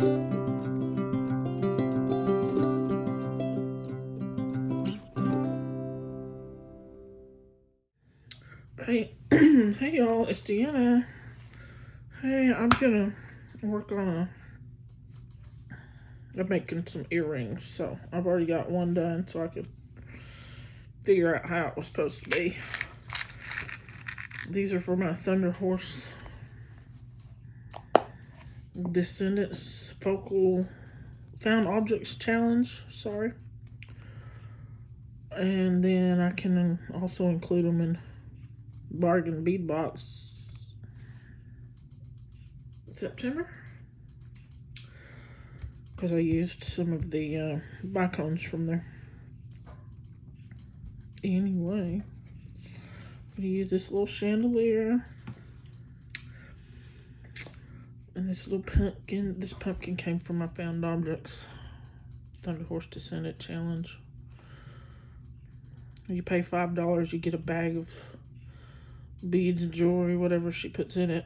Hey, hey y'all, it's Deanna. Hey, I'm gonna work on making some earrings. So I've already got one done, so I could figure out how it was supposed to be. These are for my Thunderhorse Descendant Focal Found Objects Challenge. Sorry. And then I can also include them in Bargain Bead Box September, because I used some of the bicones from there. Anyway, I'm gonna use this little chandelier and this little pumpkin. This pumpkin came from my Found Objects Thunderhorse Descendant Challenge. You pay $5, you get a bag of beads, jewelry, whatever she puts in it.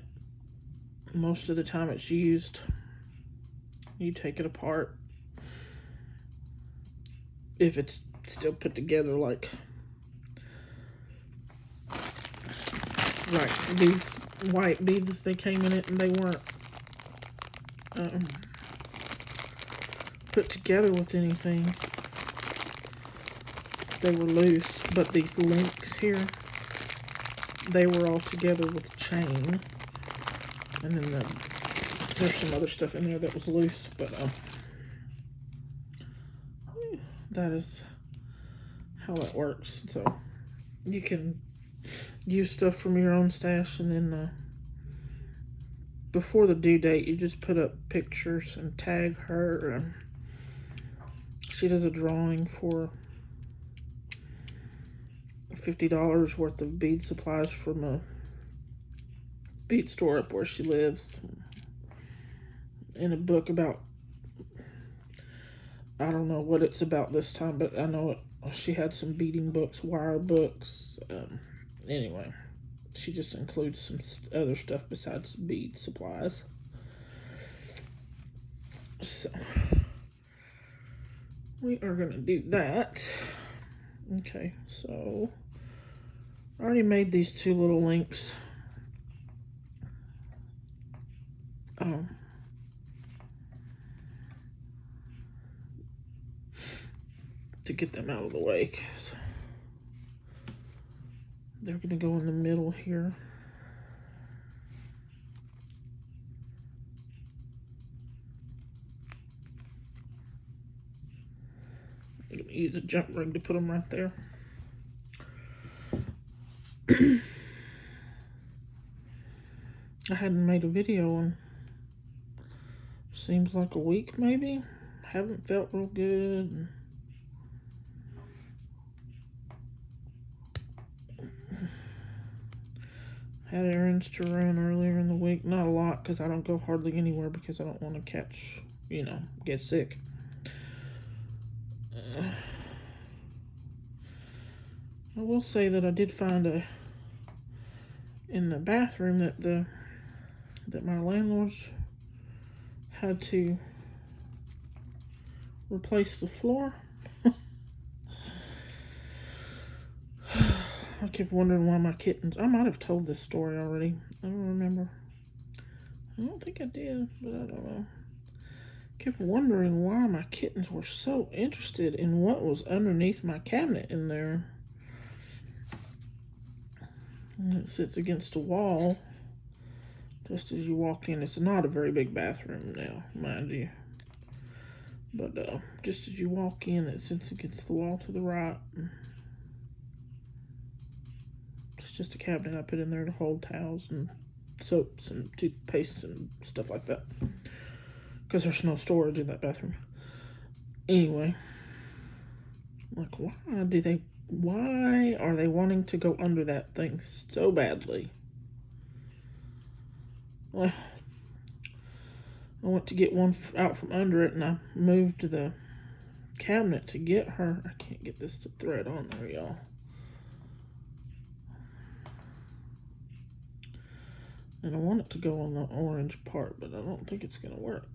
Most of the time it's used. You take it apart. If it's still put together, like these white beads, they came in it and they weren't put together with anything. They were loose, but these links here, they were all together with a chain. And then there's some other stuff in there that was loose, but that is how it works. So you can use stuff from your own stash, and then before the due date, you just put up pictures and tag her. She does a drawing for $50 worth of bead supplies from a bead store up where she lives, in a book about, I don't know what it's about this time, but I know she had some beading books, wire books. Anyway, she just includes some other stuff besides bead supplies. So we are gonna do that. Okay, so I already made these two little links. To get them out of the way, 'cause they're gonna go in the middle here. I'm gonna use a jump ring to put them right there. I hadn't made a video in seems like a week, maybe. Haven't felt real good. Had errands to run earlier in the week. Not a lot, because I don't go hardly anywhere, because I don't want to catch, get sick. I will say that I did find in the bathroom that my landlords had to replace the floor. I kept wondering why my kittens, I might have told this story already. I don't remember. I don't think I did, but I don't know. Kept wondering why my kittens were so interested in what was underneath my cabinet in there. And it sits against a wall just as you walk in. It's not a very big bathroom now, mind you. But just as you walk in, it sits against the wall to the right. It's just a cabinet I put in there to hold towels and soaps and toothpaste and stuff like that, because there's no storage in that bathroom. Anyway, like, why are they wanting to go under that thing so badly? Well, I went to get one out from under it, and I moved the cabinet to get her. I can't get this to thread on there, y'all. And I want it to go on the orange part, but I don't think it's gonna work.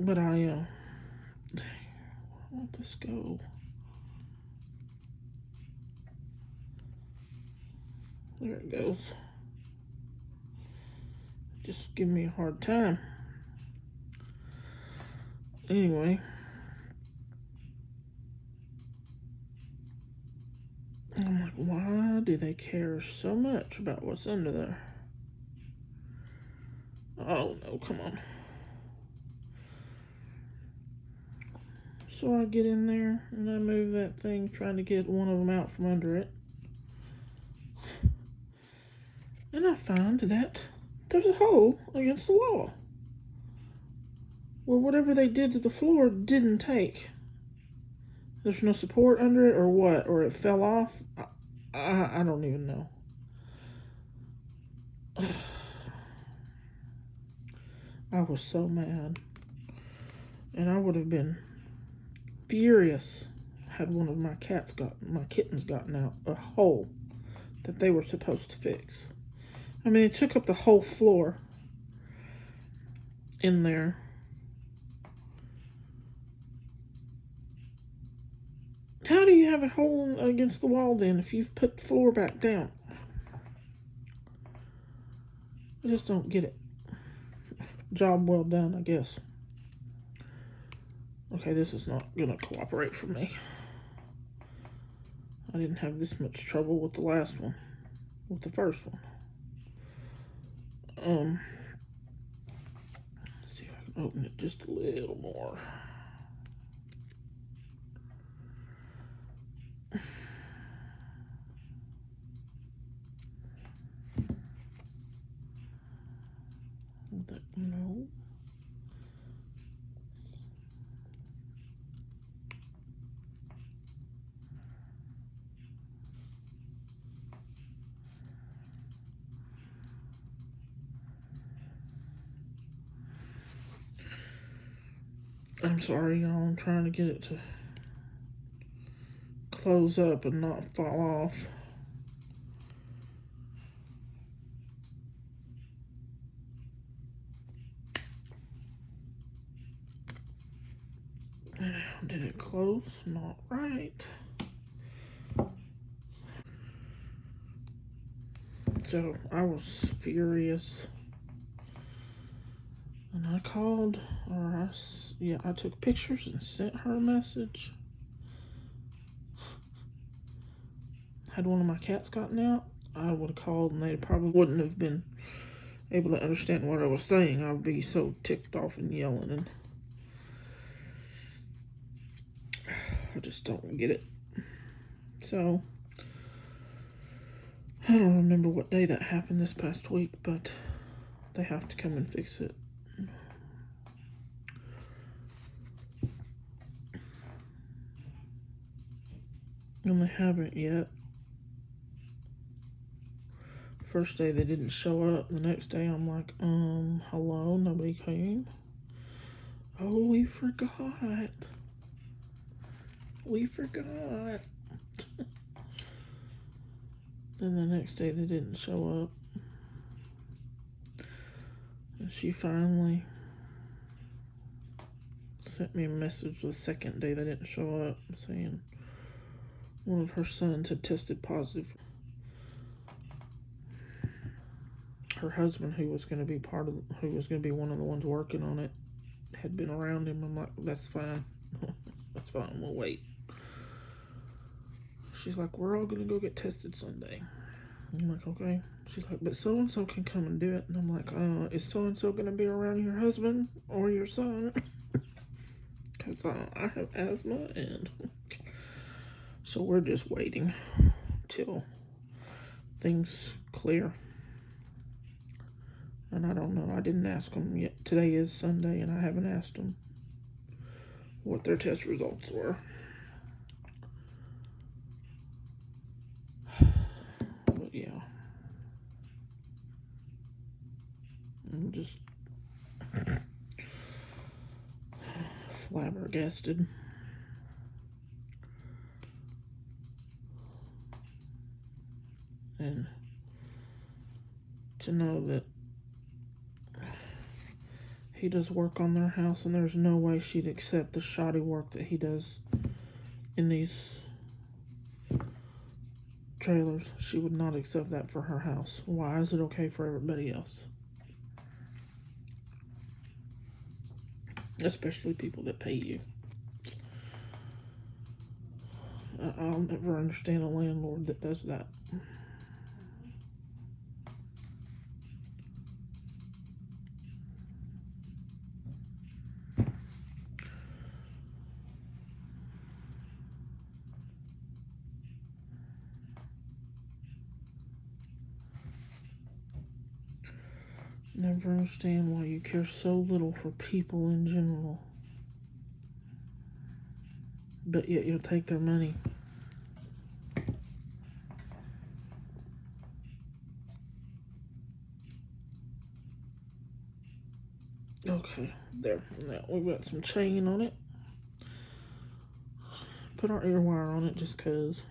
But I let this go. There it goes. Just give me a hard time. Anyway. I'm like, why do they care so much about what's under there? Oh no, come on. So I get in there and I move that thing, trying to get one of them out from under it. And I find that there's a hole against the wall where whatever they did to the floor didn't take. There's no support under it or what, or it fell off. I don't even know. I was so mad. And I would have been furious had one of my kittens gotten out a hole that they were supposed to fix. I mean, it took up the whole floor in there. How do you have a hole against the wall then if you've put the floor back down? I just don't get it. Job well done, I guess. Okay, this is not gonna cooperate for me. I didn't have this much trouble with the last one, with the first one. Let's see if I can open it just a little more. No. I'm sorry, y'all. I'm trying to get it to close up and not fall off. Did it close? Not right. So I was furious. And I called, I took pictures and sent her a message. Had one of my cats gotten out, I would have called and they probably wouldn't have been able to understand what I was saying. I would be so ticked off and yelling, and I just don't get it. So, I don't remember what day that happened this past week, but they have to come and fix it. And they haven't yet. First day they didn't show up. The next day I'm like, hello, nobody came. Oh, we forgot. We forgot. Then the next day they didn't show up. And she finally sent me a message the second day they didn't show up saying one of her sons had tested positive. Her husband, who was going to be one of the ones working on it, had been around him. I'm like, that's fine. That's fine, we'll wait. She's like, we're all going to go get tested Sunday. I'm like, okay. She's like, but so-and-so can come and do it. And I'm like, is so-and-so going to be around your husband or your son? Because I have asthma, and so we're just waiting till things clear. And I don't know. I didn't ask them yet. Today is Sunday, and I haven't asked them what their test results were. But yeah. I'm just flabbergasted. And to know that he does work on their house, and there's no way she'd accept the shoddy work that he does in these trailers. She would not accept that for her house. Why is it okay for everybody else? Especially people that pay you. I'll never understand a landlord that does that. Never understand why you care so little for people in general, but yet you'll take their money. Okay, there. Now we've got some chain on it. Put our ear wire on it just because.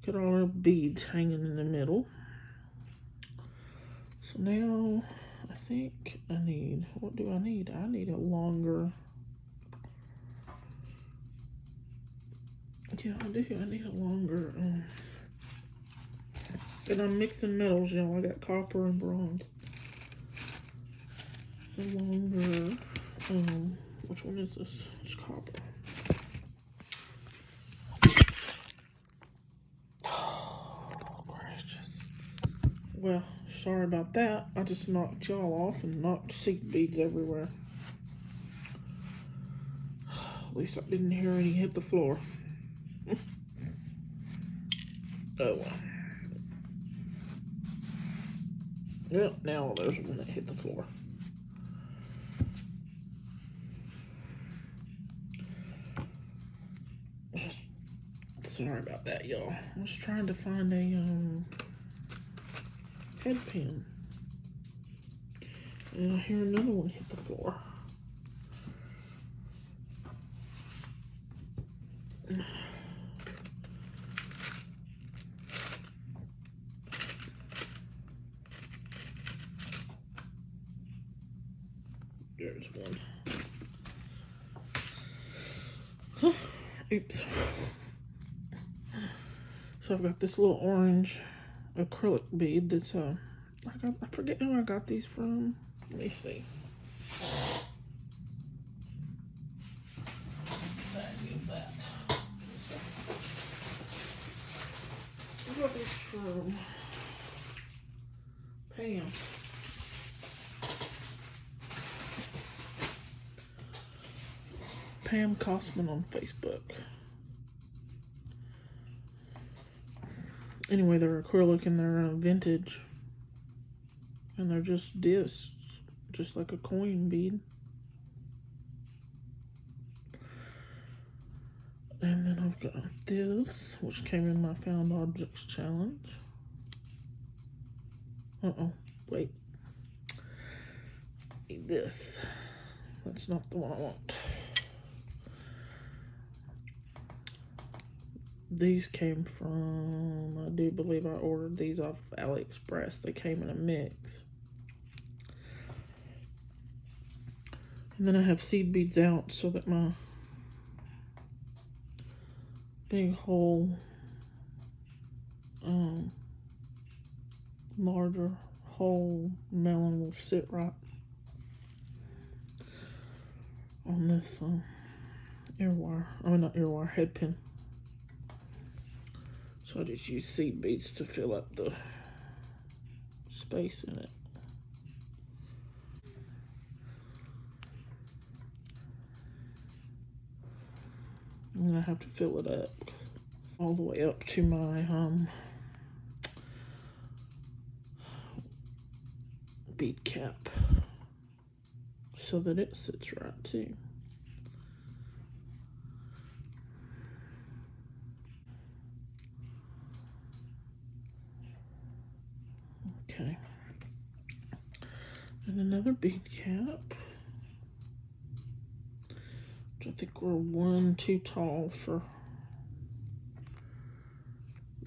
Got all our beads hanging in the middle. So now I think I need, what do I need? I need a longer, yeah, I do. I need a longer, and I'm mixing metals, y'all. I got copper and bronze. A longer, which one is this? It's copper. Oh, gracious. Well, sorry about that. I just knocked y'all off and knocked seed beads everywhere. At least I didn't hear any hit the floor. Oh well. Yep, now there's one that hit the floor. Sorry about that, y'all. I was trying to find a head pin, and I hear another one hit the floor. There's one. Oops. So I've got this little orange acrylic bead that's I forget who I got these from. Let me see. What bag is that? I got this from Pam. Pam Cosman on Facebook. Anyway, they're acrylic and they're vintage. And they're just discs, just like a coin bead. And then I've got this, which came in my Found Objects Challenge. Wait. Need this. That's not the one I want. These came from, I do believe I ordered these off AliExpress. They came in a mix. And then I have seed beads out so that my big hole, larger hole melon will sit right on this ear wire. I mean, not ear wire, head pin. So I just use seed beads to fill up the space in it. And I have to fill it up all the way up to my bead cap so that it sits right too. Okay. And another bead cap. Which I think we're one too tall for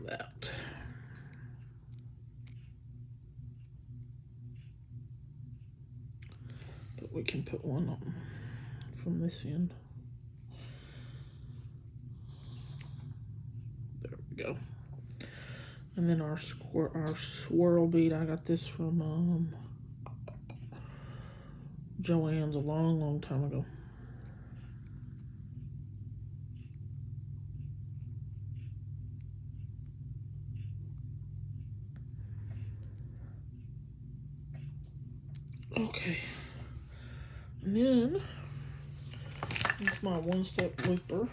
that. But we can put one on from this end. There we go. And then our swirl bead, I got this from Joann's a long time ago. Okay, and then it's my one-step looper.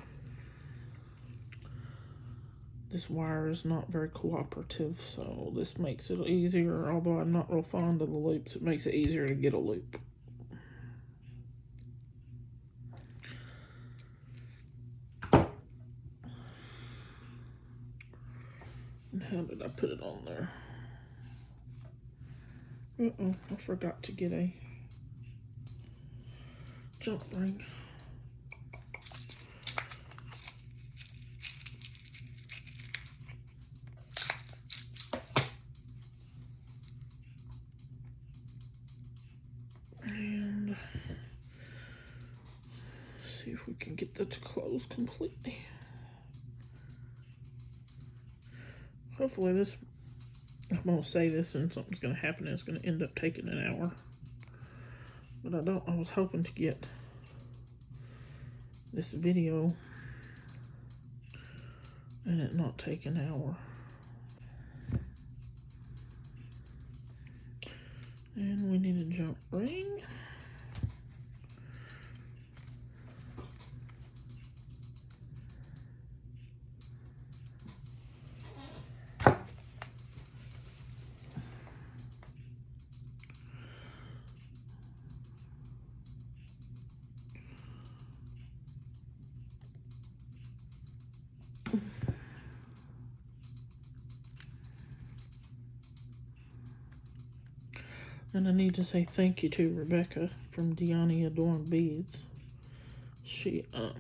This wire is not very cooperative, so this makes it easier. Although I'm not real fond of the loops, it makes it easier to get a loop. And how did I put it on there? Uh-oh, I forgot to get a jump ring. And see if we can get that to close completely. Hopefully this, I'm gonna say this and something's gonna happen and it's gonna end up taking an hour. But I was hoping to get this video and it not take an hour. And we need a jump ring. And I need to say thank you to Rebecca from Deani Adorned Beads. She, I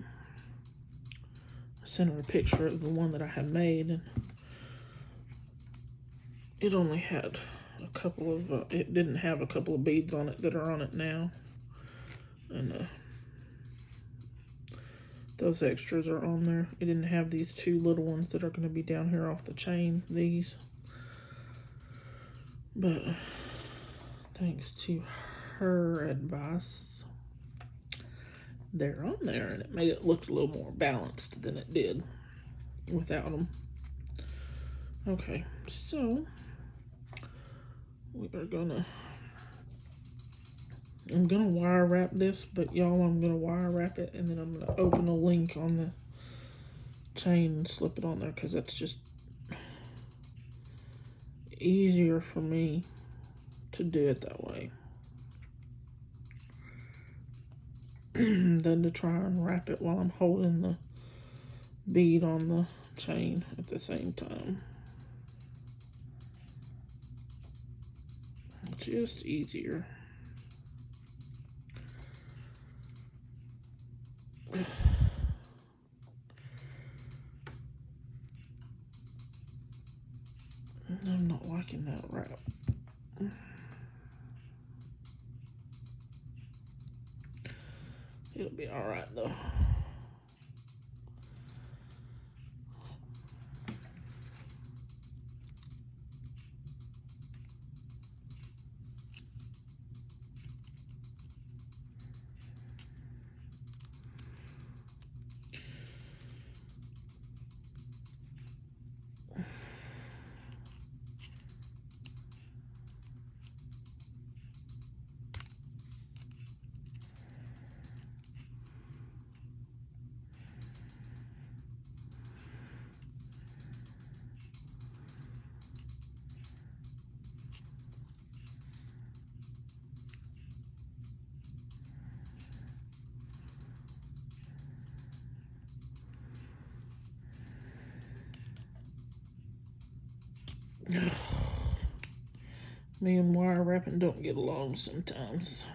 sent her a picture of the one that I had made, and it only had a couple of, it didn't have a couple of beads on it that are on it now. And those extras are on there. It didn't have these two little ones that are going to be down here off the chain, these. But thanks to her advice, they're on there, and it made it look a little more balanced than it did without them. Okay, so we are gonna, I'm gonna wire wrap this, but y'all, I'm gonna wire wrap it, and then I'm gonna open a link on the chain and slip it on there, because that's just easier for me to do it that way than to try and wrap it while I'm holding the bead on the chain at the same time. Just easier. I'm not liking that wrap. It'll be all right though. Me and wire wrapping don't get along sometimes.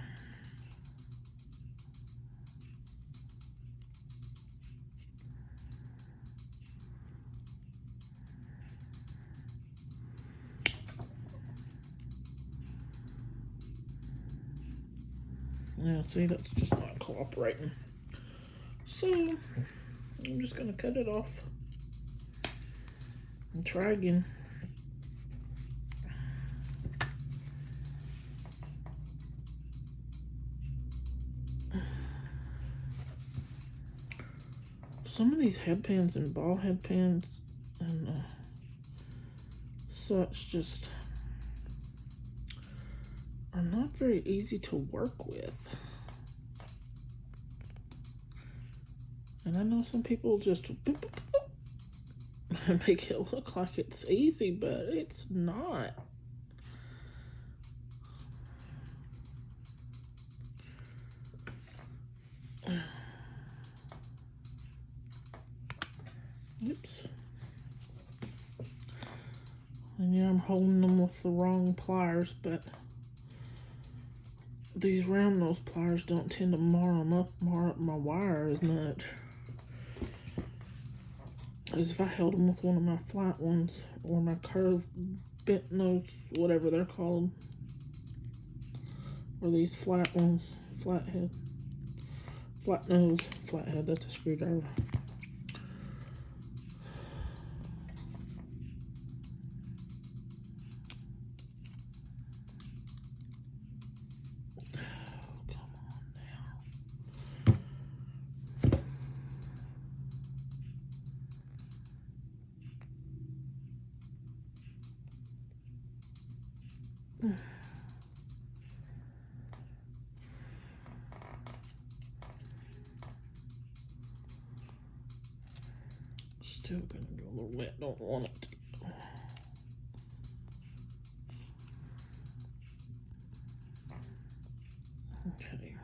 Yeah, see, that's just not cooperating. So, I'm just going to cut it off and try again. Some of these headbands and ball headbands and such just are not very easy to work with. And I know some people just boop, boop, boop, make it look like it's easy, but it's not. Oops. And yeah, I'm holding them with the wrong pliers, but these round nose pliers don't tend to mar up my wire as much as if I held them with one of my flat ones or my curved bent nose, whatever they're called, or these flat ones, flat nose, flathead. That's a screwdriver. Still gonna go a little wet, don't want it to go. Okay.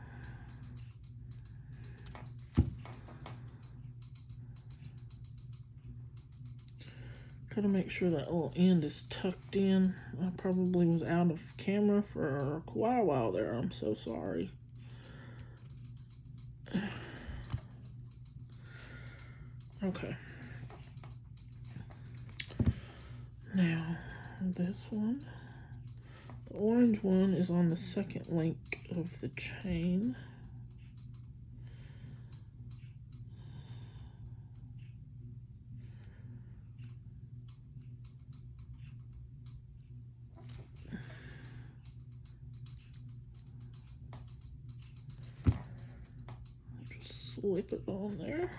Gotta make sure that little end is tucked in. I probably was out of camera for quite a while there. I'm so sorry. Okay. Now, this one, the orange one is on the second link of the chain. Just slip it on there.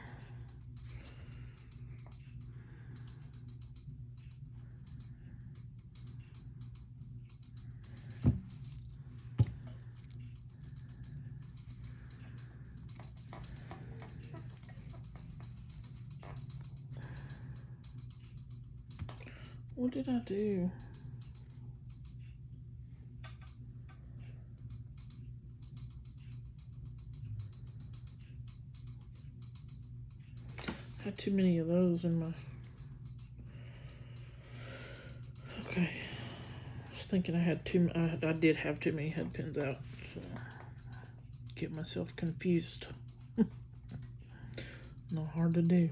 What did I do? Had too many of those in my... Okay. I was thinking I had I did have too many head pins out, so get myself confused. Not hard to do.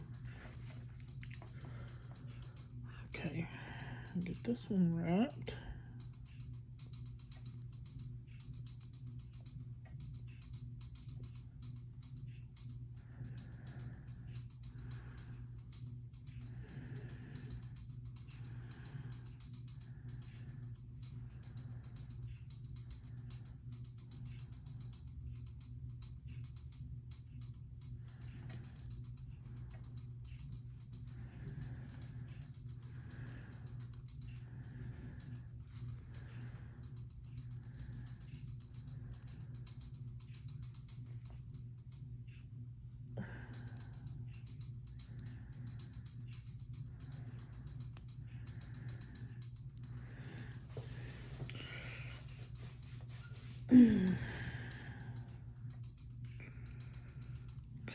Okay. Get this one wrapped.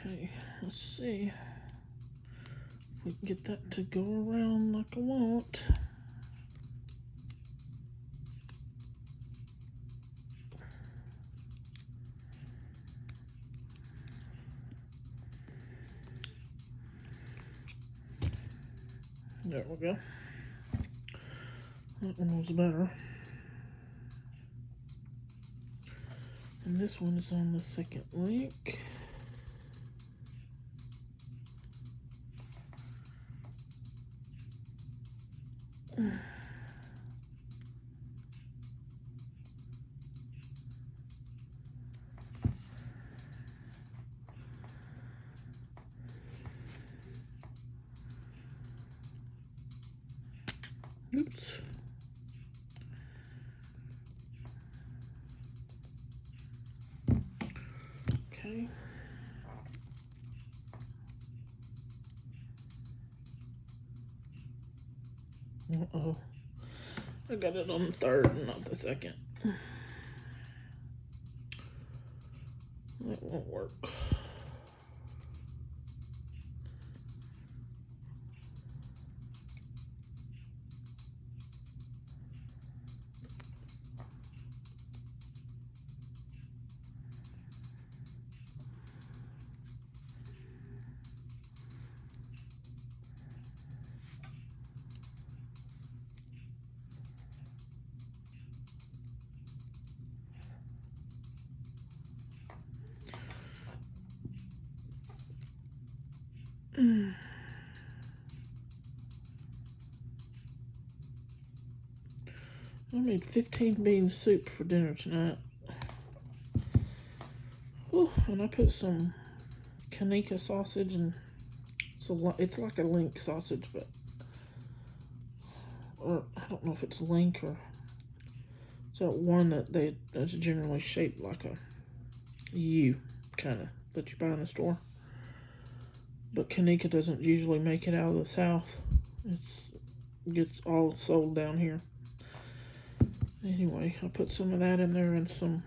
Okay, let's see if we can get that to go around like I want. There we go. That one was better. And this one is on the second link. Oops. Okay. Uh-oh. I got it on the third, not the second. That won't work. I made 15 bean soup for dinner tonight. Whew, and I put some Kanika sausage, and it's like a link sausage, but or I don't know if it's link or it's that one that's generally shaped like a U kind of that you buy in the store. But Kanika doesn't usually make it out of the South. It gets all sold down here. Anyway, I put some of that in there and some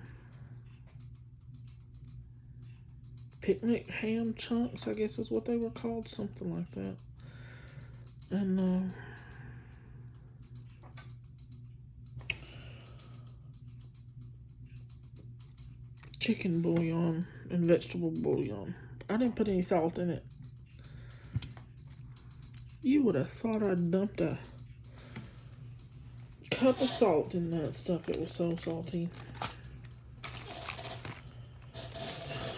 picnic ham chunks, I guess is what they were called, something like that. And chicken bouillon and vegetable bouillon. I didn't put any salt in it. You would have thought I'd dumped a cup of salt in that stuff. It was so salty.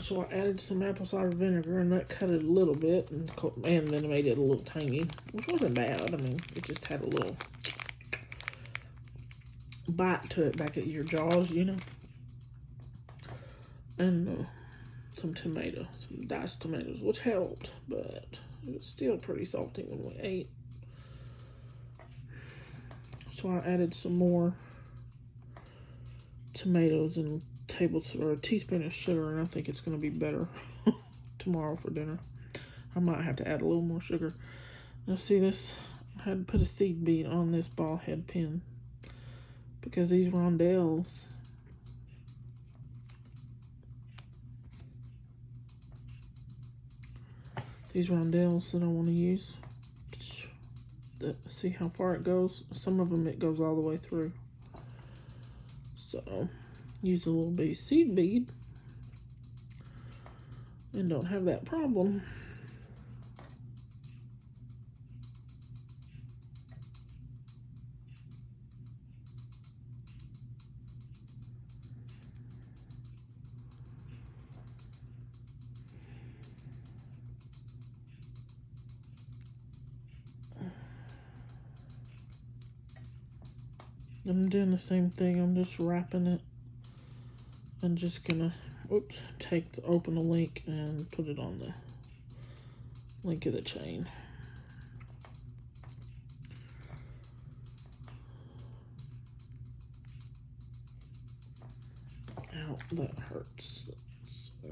So I added some apple cider vinegar, and that cut it a little bit, and then made it a little tangy, which wasn't bad. I mean, it just had a little bite to it back at your jaws, you know. And some diced tomatoes, which helped, but it was still pretty salty when we ate. So I added some more tomatoes and a teaspoon of sugar, and I think it's going to be better tomorrow for dinner. I might have to add a little more sugar. Now see this, I had to put a seed bead on this ball head pin because these rondelles that I want to use, see how far it goes. Some of them it goes all the way through, so use a little bitty seed bead and don't have that problem. I'm doing the same thing. I'm just wrapping it and just gonna open the link and put it on the link of the chain. Ow, that hurts. So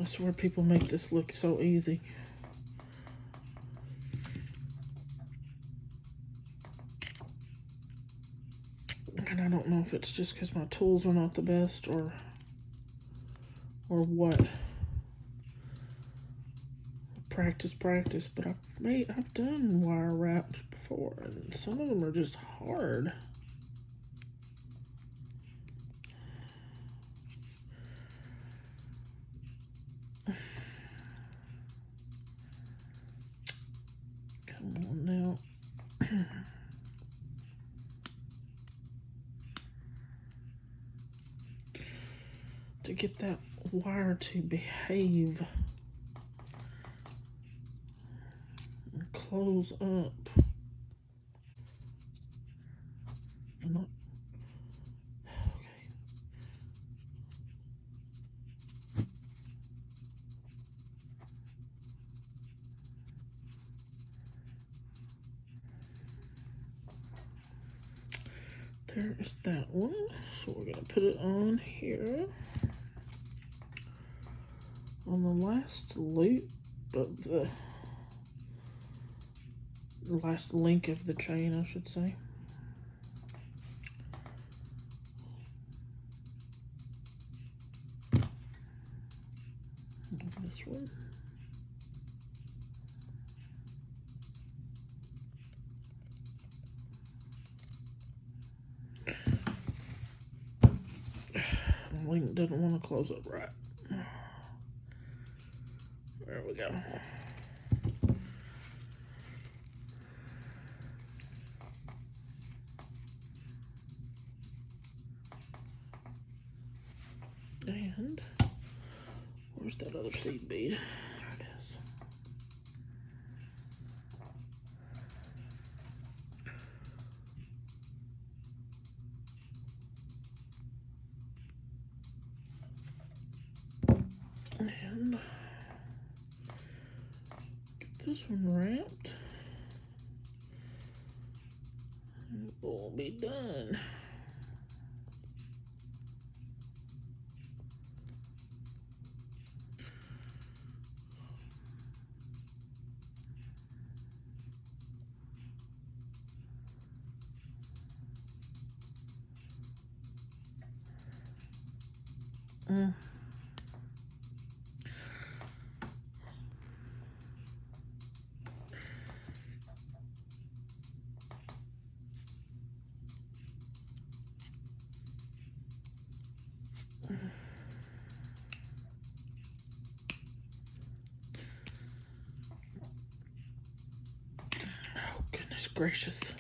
I swear people make this look so easy. And I don't know if it's just because my tools are not the best or what. Practice, but I've done wire wraps before, and some of them are just hard. Come on now. to get that wire to behave and close up. Not, okay. There's that one. So we're gonna put it on here. On the last loop of the last link of the chain, I should say. This one. The link doesn't want to close up right. There we go. And where's that other seed bead? There it is. And get this one wrapped. And we'll be done. Oh, goodness gracious.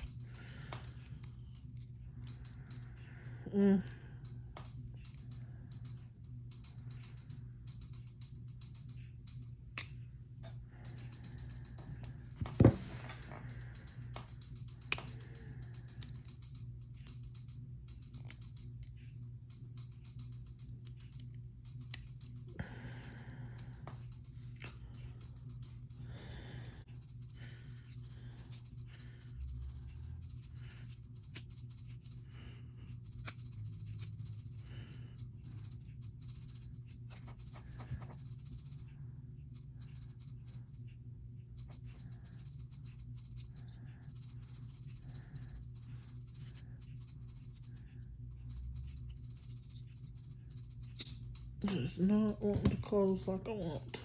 Does not want to close like I want.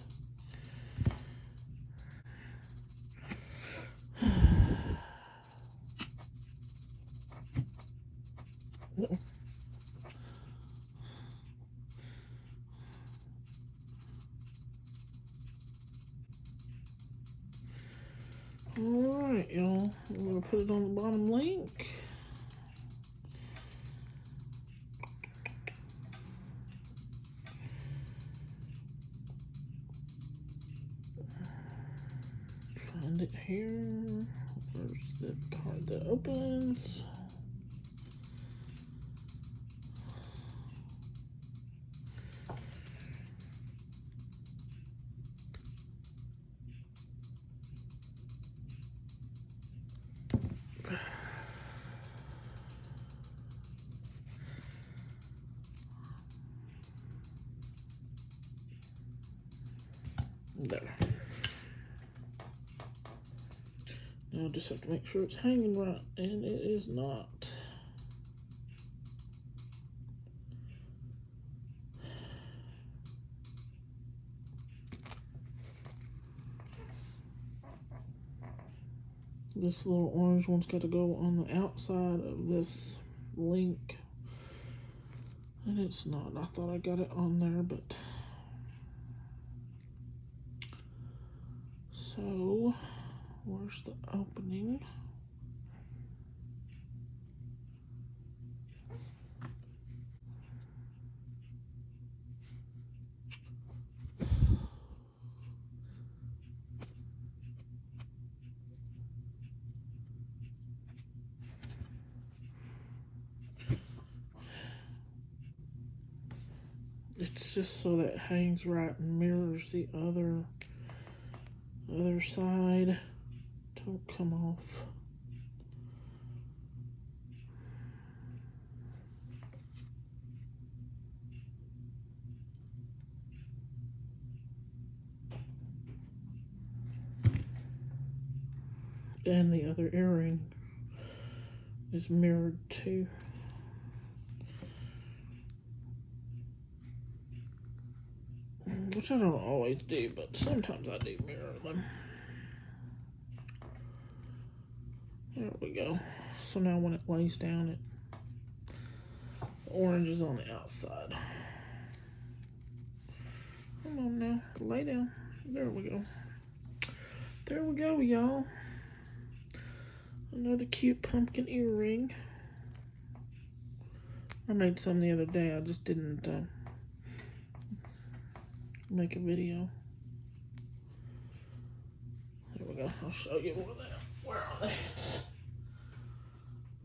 Alright, y'all. I'm going to put it on the bottom link. Find it here. Where's the card that opens? There. Now I just have to make sure it's hanging right, and it is not. This little orange one's got to go on the outside of this link, and it's not. I thought I got it on there, but so where's the opening? just so that it hangs right and mirrors the other side. Don't come off. And the other earring is mirrored too. Which I don't always do, but sometimes I do mirror them. There we go. So now when it lays down, the orange is on the outside. Come on now, lay down. There we go. There we go, y'all. Another cute pumpkin earring. I made some the other day. I just didn't make a video. There we go. I'll show you one of them. Where are they?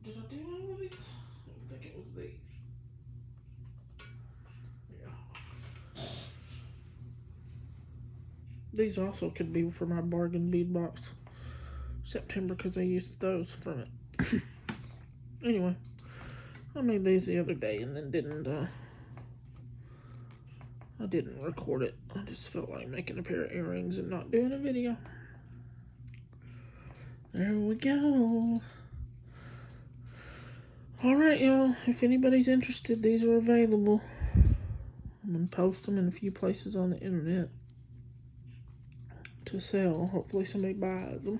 Did I do one of these? I don't think it was these. Yeah. These also could be for my bargain bead box September because I used those from it. Anyway, I made these the other day and then I didn't record it. I just felt like making a pair of earrings and not doing a video. There we go. Alright, y'all. If anybody's interested, these are available. I'm going to post them in a few places on the internet to sell. Hopefully somebody buys them.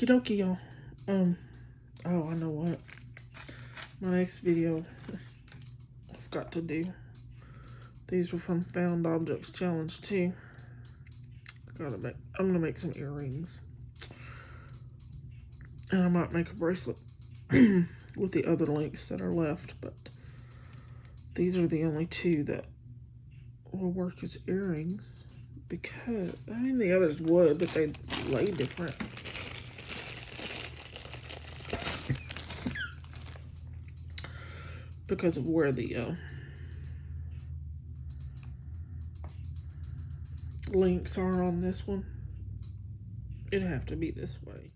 Okie y'all. Oh, I know what. My next video, I forgot to do. These were from Found Objects Challenge too. I'm gonna make some earrings. And I might make a bracelet with the other links that are left, but these are the only two that will work as earrings because, I mean, the others would, but they lay different. Because of where the links are on this one. It'd have to be this way.